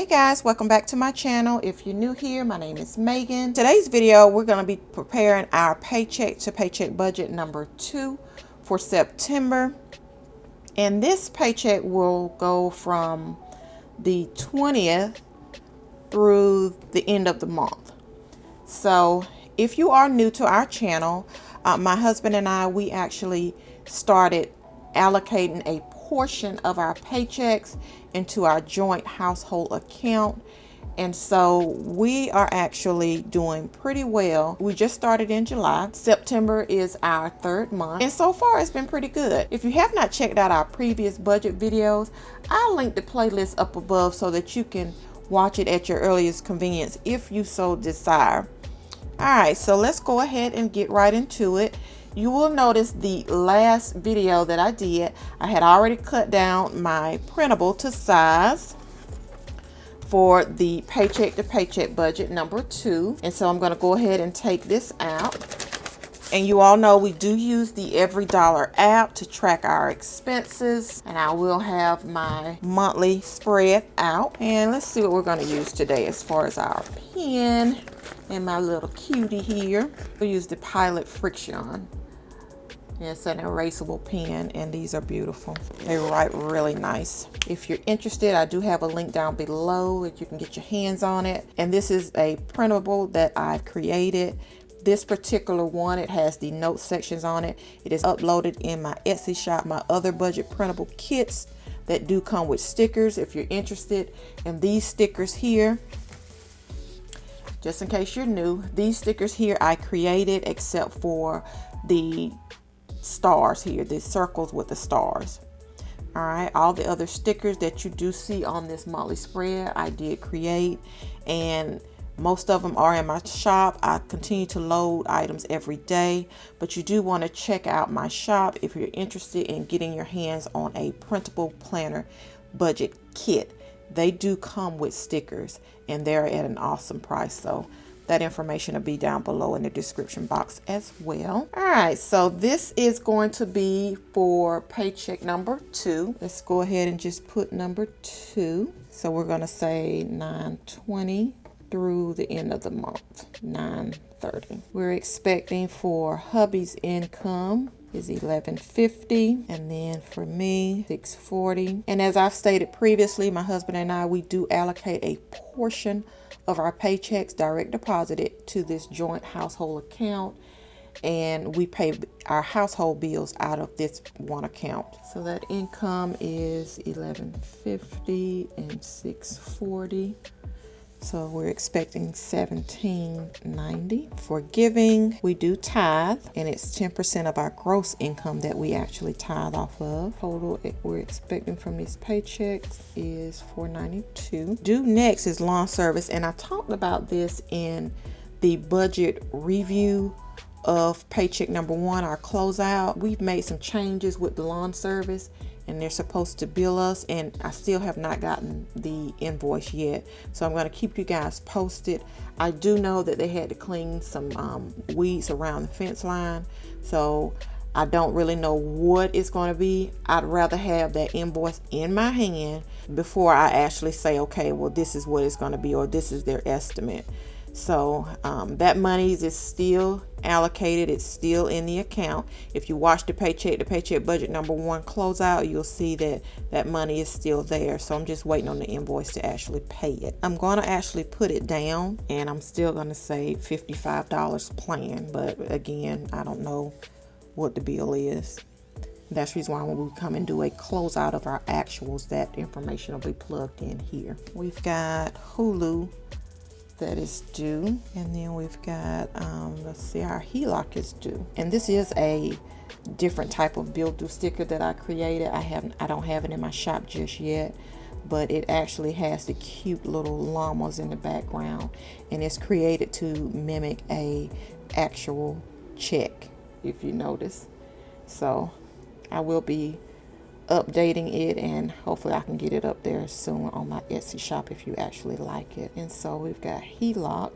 Hey guys, welcome back to my channel. If you're new here, my name is Megan. Today's video, we're going to be preparing our paycheck to paycheck budget number 2 for September. And this paycheck will go from the 20th through the end of the month. So if you are new to our channel, my husband and I, we actually started allocating a portion of our paychecks into our joint household account. And so we are actually doing pretty well. We just started in July. September is our third month. And so far it's been pretty good. If you have not checked out our previous budget videos, I'll link the playlist up above so that you can watch it at your earliest convenience if you so desire. All right, so let's go ahead and get right into it. You will notice the last video that I did, I had already cut down my printable to size for the paycheck to paycheck budget number 2. And so I'm going to go ahead and take this out. And you all know we do use the Every Dollar app to track our expenses. And I will have my monthly spread out. And let's see what we're going to use today as far as our pen and my little cutie here. We'll use the Pilot Friction. It's an erasable pen, and these are beautiful. They write really nice. If you're interested, I do have a link down below that you can get your hands on it. And this is a printable that I've created. This particular one, it has the note sections on it. It is uploaded in my Etsy shop, my other budget printable kits that do come with stickers. If you're interested in these stickers here, just in case you're new, these stickers here I created except for the stars here, the circles with the stars. All right, all the other stickers that you do see on this monthly spread I did create, and most of them are in my shop. I continue to load items every day, but you do want to check out my shop if you're interested in getting your hands on a printable planner budget kit. They do come with stickers and they're at an awesome price. So that information will be down below in the description box as well. All right, so this is going to be for paycheck number 2. Let's go ahead and just put number 2. So we're going to say 9/20 through the end of the month, 9/30. We're expecting for hubby's income is $11.50, and then for me $6.40. And as I've stated previously, my husband and I, we do allocate a portion of our paychecks direct deposited to this joint household account, and we pay our household bills out of this one account. So that income is $11.50 and $6.40. So we're expecting $17.90. For giving, we do tithe, and it's 10% of our gross income that we actually tithe off of. Total we're expecting from these paychecks is $492. Due next is lawn service, and I talked about this in the budget review of paycheck number 1, our closeout. We've made some changes with the lawn service, and they're supposed to bill us, and I still have not gotten the invoice yet, so I'm going to keep you guys posted. I do know that they had to clean some weeds around the fence line, so I don't really know what it's going to be. I'd rather have that invoice in my hand before I actually say, okay, well, this is what it's going to be, or this is their estimate. So that money is still allocated. It's still in the account. If you watch the paycheck to paycheck budget number 1 closeout, you'll see that that money is still there. So I'm just waiting on the invoice to actually pay it. I'm going to actually put it down, and I'm still going to say $55 plan. But again, I don't know what the bill is. That's the reason why when we come and do a closeout of our actuals, that information will be plugged in here. We've got Hulu that is due, and then we've got let's see, our HELOC is due, and this is a different type of bill due sticker that I created. I don't have it in my shop just yet, but it actually has the cute little llamas in the background, and it's created to mimic a actual check, if you notice. So I will be updating it, and hopefully I can get it up there soon on my Etsy shop if you actually like it. And so we've got HELOC,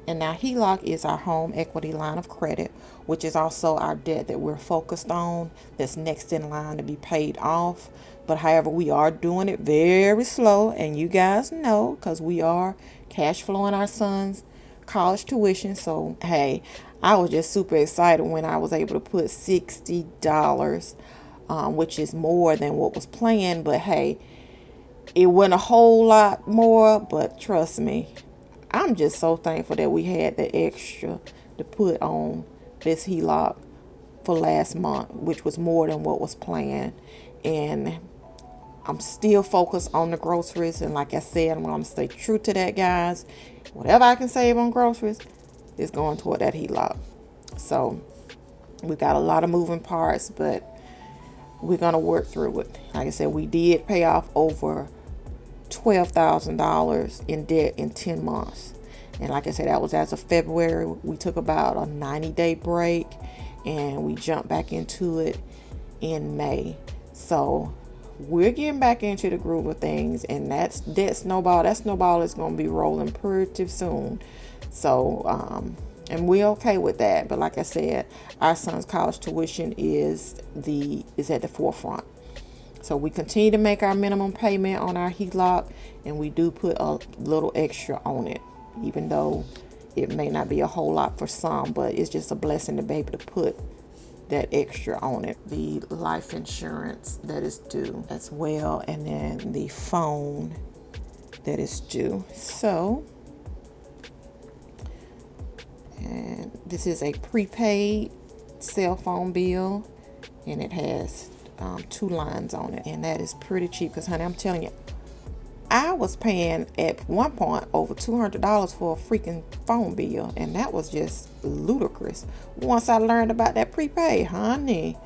And now HELOC is our home equity line of credit, which is also our debt that we're focused on, that's next in line to be paid off. But however, we are doing it very slow, and you guys know, because we are cash flowing our son's college tuition. So hey, I was just super excited when I was able to put $60, which is more than what was planned. But hey, it wasn't a whole lot more, but trust me, I'm just so thankful that we had the extra to put on this HELOC for last month, which was more than what was planned. And I'm still focused on the groceries. And like I said, I'm going to stay true to that, guys. Whatever I can save on groceries is going toward that HELOC. So we got a lot of moving parts, but we're going to work through it. Like I said, we did pay off over $12,000 in debt in 10 months. And like I said, that was as of February. We took about a 90-day break and we jumped back into it in May. So we're getting back into the groove of things, and that snowball is going to be rolling pretty soon. So and we're okay with that. But like I said, our son's college tuition is at the forefront. So we continue to make our minimum payment on our HELOC, and we do put a little extra on it, even though it may not be a whole lot for some, but it's just a blessing to be able to put that extra on it. The life insurance that is due as well, and then the phone that is due. So, and this is a prepaid cell phone bill, and it has 2 lines on it, and that is pretty cheap because, honey, I'm telling you, I was paying at one point over $200 for a freaking phone bill, and that was just ludicrous. Once I learned about that prepaid, honey,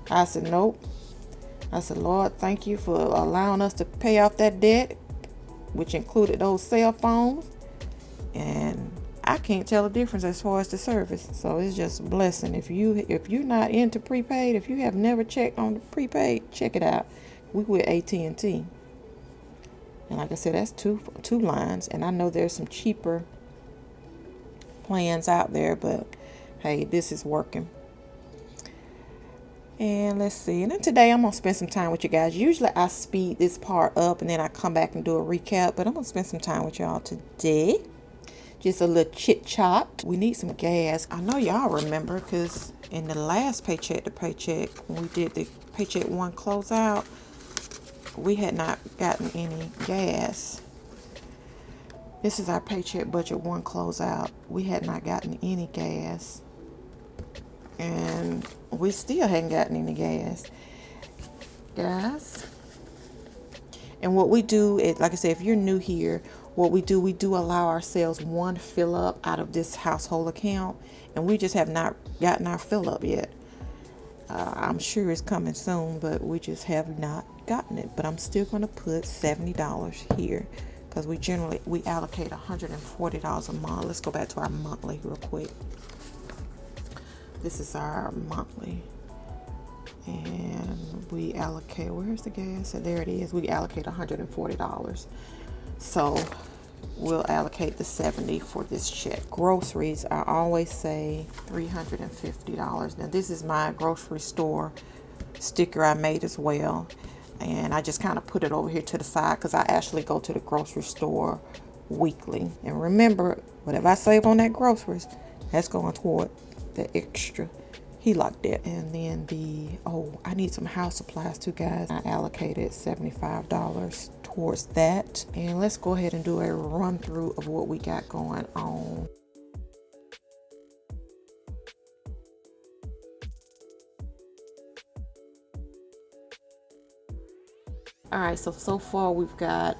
I said, nope. I said, Lord, thank you for allowing us to pay off that debt, which included those cell phones, and I can't tell the difference as far as the service. So it's just a blessing. If you're not into prepaid, if you have never checked on the prepaid, check it out. We with AT&T. And like I said, that's two lines. And I know there's some cheaper plans out there, but hey, this is working. And let's see. And then today I'm going to spend some time with you guys. Usually I speed this part up and then I come back and do a recap, but I'm going to spend some time with y'all today. Just a little chit chat. We need some gas. I know y'all remember, because in the last Paycheck to Paycheck, when we did the Paycheck 1 closeout, we had not gotten any gas. This is our Paycheck Budget 1 closeout. We had not gotten any gas. And we still hadn't gotten any gas, guys. And what we do is, like I said, if you're new here, what we do allow ourselves one fill up out of this household account, and we just have not gotten our fill up yet. I'm sure it's coming soon, but we just have not gotten it. But I'm still going to put $70 here, because we allocate $140 a month. Let's go back to our monthly real quick. This is our monthly, and we allocate, where's the gas? There it is. We allocate $140. So we'll allocate the $70 for this check. Groceries, I always say $350. Now this is my grocery store sticker I made as well, and I just kind of put it over here to the side because I actually go to the grocery store weekly. And remember, whatever I save on that groceries, that's going toward the extra HELOC debt. And then I need some house supplies too, guys. I allocated $75 towards that. And let's go ahead and do a run through of what we got going on. All right, so far we've got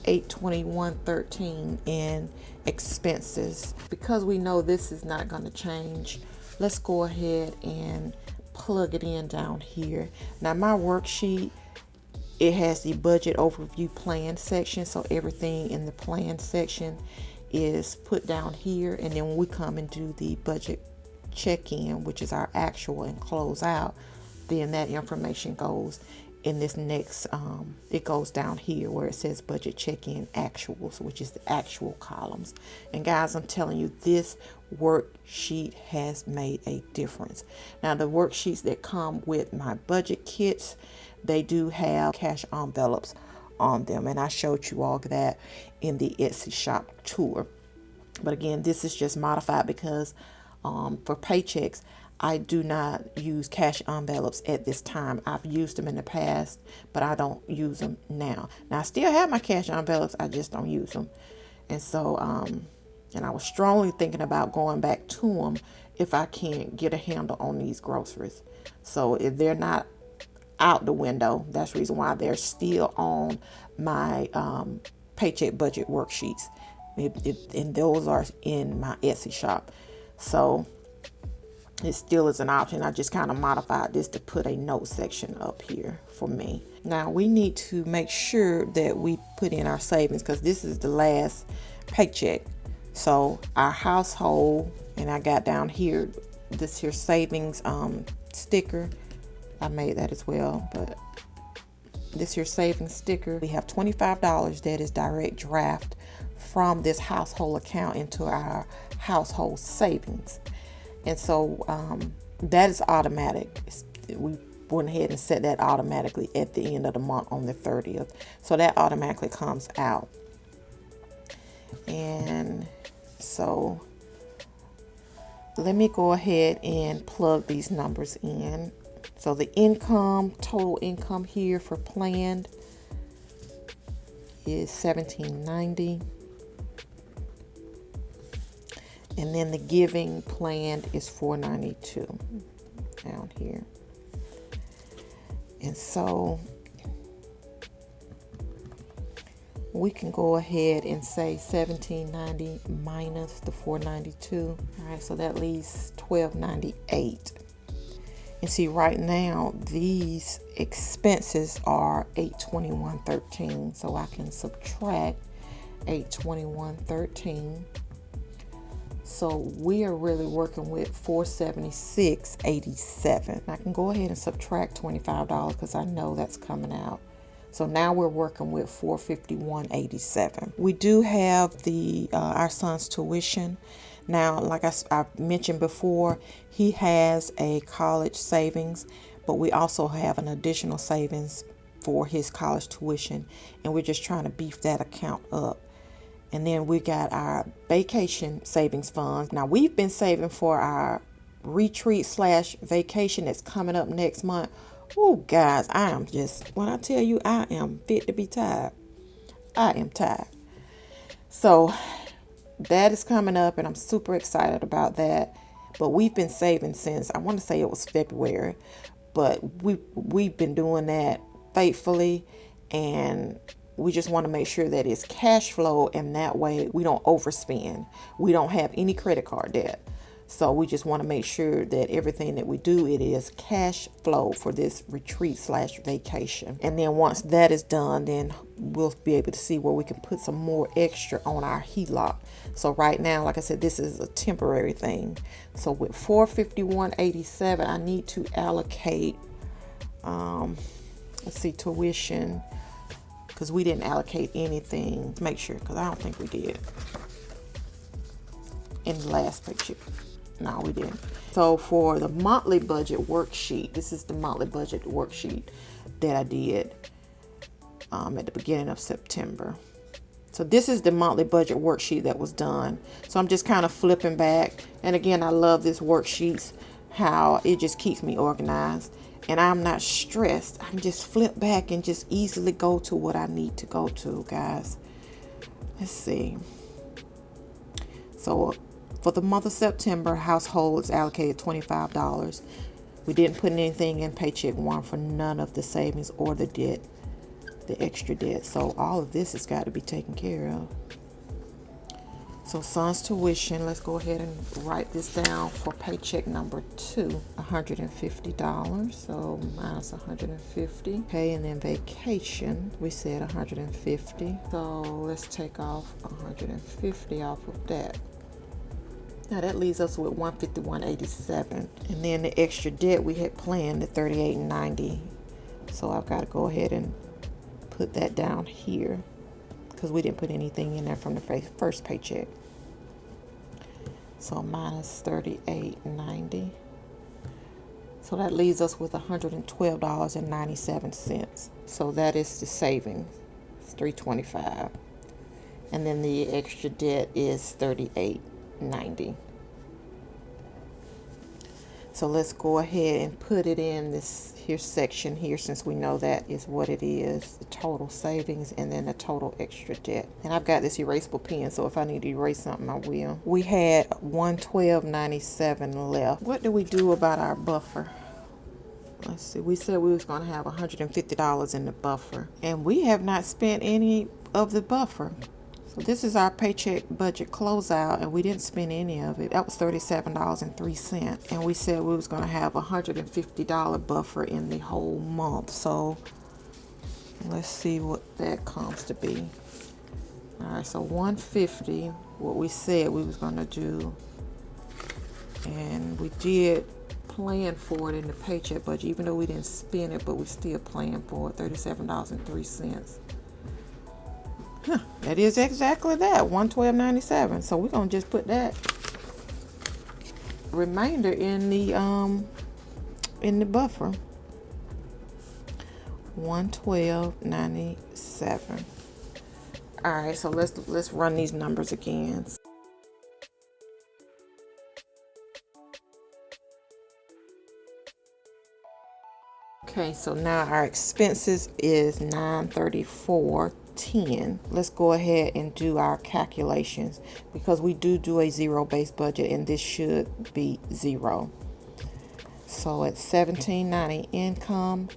$821.13 in expenses. Because we know this is not going to change, let's go ahead and plug it in down here. Now my worksheet, it has the budget overview plan section, so everything in the plan section is put down here. And then when we come and do the budget check-in, which is our actual and close out, then that information goes in this next, it goes down here where it says budget check-in actuals, which is the actual columns. And guys, I'm telling you, this worksheet has made a difference. Now, the worksheets that come with my budget kits, they do have cash envelopes on them, and I showed you all that in the Etsy shop tour. But again, this is just modified because for paychecks, I do not use cash envelopes at this time. I've used them in the past, but I don't use them now. Now, I still have my cash envelopes, I just don't use them. And so, and I was strongly thinking about going back to them if I can't get a handle on these groceries. So if they're not out the window, that's the reason why they're still on my paycheck budget worksheets. And those are in my Etsy shop. So it still is an option. I just kind of modified this to put a note section up here for me. Now we need to make sure that we put in our savings because this is the last paycheck. So our household, and I got down here this here savings sticker. I made that as well, but this here savings sticker, we have $25 that is direct draft from this household account into our household savings. And so that is automatic. We went ahead and set that automatically at the end of the month on the 30th. So that automatically comes out. And so let me go ahead and plug these numbers in. So the income, total income here for planned is $1,790. And then the giving planned is $492 down here. And so we can go ahead and say $1,790 minus the $492. All right, so that leaves $1,298. And see, right now these expenses are $821.13. So I can subtract $821.13. So we are really working with $476.87. I can go ahead and subtract $25 because I know that's coming out. So now we're working with $451.87. We do have the our son's tuition. Now, like I mentioned before, he has a college savings, but we also have an additional savings for his college tuition, and we're just trying to beef that account up. And then we got our vacation savings funds. Now, we've been saving for our retreat/vacation that's coming up next month. Oh, guys, I am just, when I tell you I am fit to be tired, I am tired. So that is coming up, and I'm super excited about that. But we've been saving since, I want to say it was February, but we've been doing that faithfully, and we just want to make sure that it's cash flow, and that way we don't overspend. We don't have any credit card debt. So we just want to make sure that everything that we do, it is cash flow for this retreat/vacation. And then once that is done, then we'll be able to see where we can put some more extra on our HELOC. So right now, like I said, this is a temporary thing. So with $451.87, I need to allocate, let's see, tuition, because we didn't allocate anything. Let's make sure, because I don't think we did in the last picture. No, we didn't. So for the monthly budget worksheet, this is the monthly budget worksheet that I did at the beginning of September. So this is the monthly budget worksheet that was done. So I'm just kind of flipping back. And again, I love this worksheets, how it just keeps me organized. And I'm not stressed. I can just flip back and just easily go to what I need to go to, guys. Let's see. So for the month of September, household is allocated $25. We didn't put anything in Paycheck One for none of the savings or the debt, the extra debt. So all of this has got to be taken care of. So son's tuition, let's go ahead and write this down for paycheck number 2, $150. So minus $150. Okay, and then vacation, we said $150. So let's take off $150 off of that. Now that leaves us with $151.87. And then the extra debt we had planned, the $38.90. So I've got to go ahead and put that down here because we didn't put anything in there from the first paycheck. So minus $38.90. So that leaves us with $112.97. So that is the savings. It's $325. And then the extra debt is $38.90. So let's go ahead and put it in this here section here, since we know that is what it is, the total savings and then the total extra debt. And I've got this erasable pen, so if I need to erase something, I will. We had $112.97 left. What do we do about our buffer? Let's see, we said we was going to have $150 in the buffer, and we have not spent any of the buffer. So this is our paycheck budget closeout, and we didn't spend any of it. That was $37.03. And we said we was going to have a $150 buffer in the whole month. So let's see what that comes to be. All right, so $150, what we said we was going to do. And we did plan for it in the paycheck budget, even though we didn't spend it, but we still planned for it, $37.03. That is exactly that, $112.97. So we're gonna just put that remainder in the buffer. $112.97. All right, so let's run these numbers again. Okay, so now our expenses is $934.10. Let's go ahead and do our calculations, because we do a zero-based budget, and this should be zero. So at $17.90 income,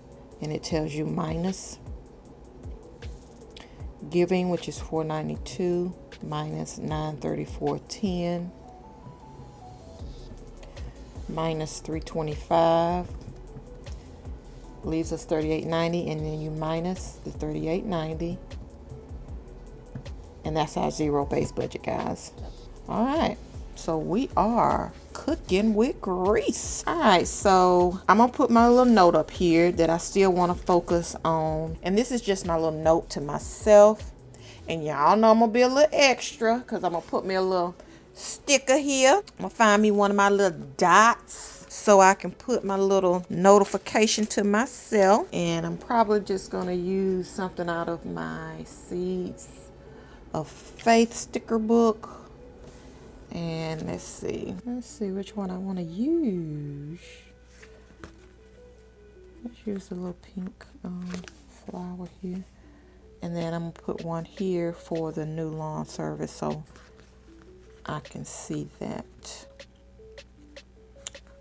and it tells you minus giving, which is $492, minus $934.10, minus $325. Leaves us $38.90, and then you minus the $38.90, and that's our zero-based budget, guys. All right, so we are cooking with grease. All right, so I'm gonna put my little note up here that I still want to focus on, and this is just my little note to myself. And y'all know I'm gonna be a little extra, because I'm gonna put me a little sticker here. I'm gonna find me one of my little dots so I can put my little notification to myself. And I'm probably just going to use something out of my Seeds of Faith sticker book. And let's see which one I want to use. Let's use the little pink flower here. And then I'm going to put one here for the new lawn service so I can see that.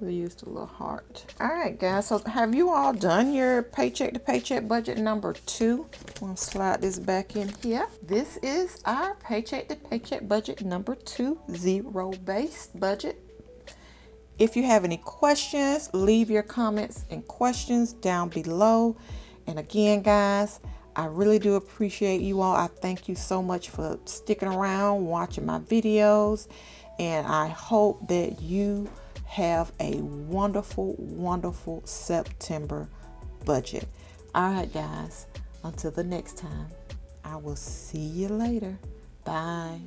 We used a little heart. All right, guys, so have you all done your paycheck to paycheck budget number 2? I'm gonna slide this back in here. This is our paycheck to paycheck budget number 2, zero-based budget. If you have any questions, leave your comments and questions down below. And again, guys, I really do appreciate you all. I thank you so much for sticking around, watching my videos, and I hope that you have a wonderful, wonderful September budget. All right, guys, until the next time, I will see you later. Bye.